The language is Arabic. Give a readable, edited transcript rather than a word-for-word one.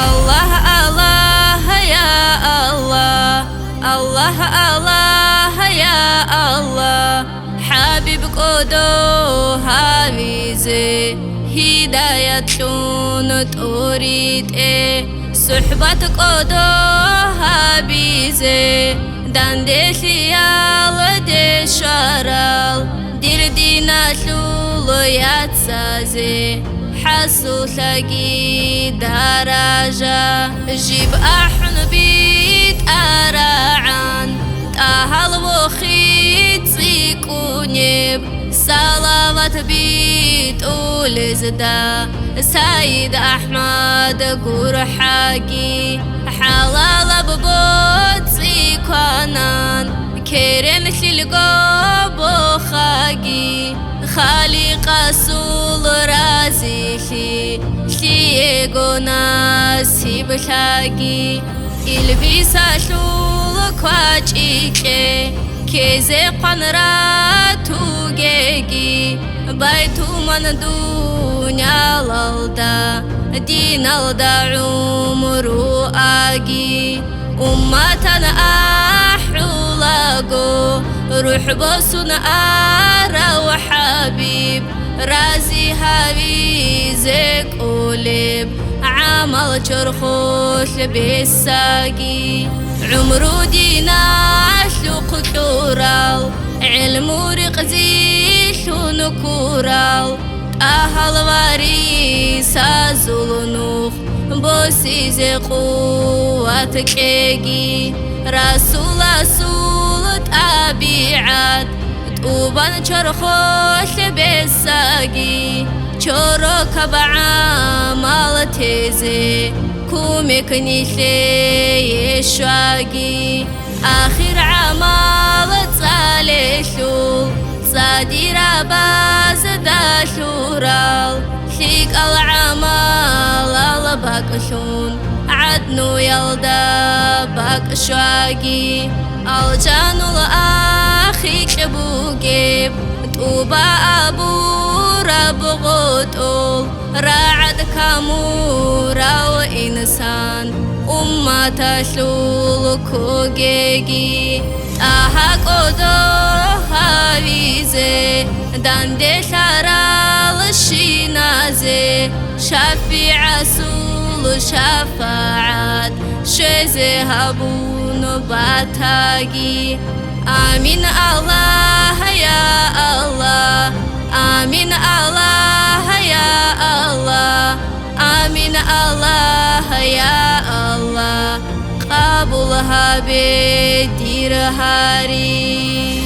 الله الله يا الله، الله الله يا الله، حبيب قدو هاويزي هداية توريد صحبة قدو هابيزي داندش يال دي شارال دير دينا شلو ياتسازي حسو ثقي دراجة جيب أحن بيت أراعان تاهل وخيت سيكونيب صلوات بيت ولزدا سيد أحمد قرحاقي حلال ببوت سيكونان كرم شلقو بخاقي خالق سول رازيخي شيغو ناسي بشاقي إلبيسا شول كواجيكي كيزي قنراتو جيجي بايتو من دنيا لالدا دين الدا عمرو آجي أمتنا أحولاغو روح بوسنا آرا وحبيب رازي هابيزك قولب عمل جرخوش بالساقي عمرو دينا شلوق كورال علم رقزيش ونكورال أهل واريسا زولنوخ بوسي زي قواتك ايجي رسول تابعات توبان شرخوش بالساقي شروك بعمل تيزي كوميك نيشي يشواقي آخر عمل تصاليشو صادر باز داشورال شيك العمل الباكشون عدنو يلدا باكشواقي الجانو الآخي كبوكيب توبا أبو رب غطول راعد كامورا وإنسان تشلول كوجيجي أهاك أودو هاويزي داندي شارال الشينازي شفيع سول شفاعات شيزي هابون باتاجي آمين الله يا الله آمين الله يا الله آمين الله يا الله قبولها بدير هاري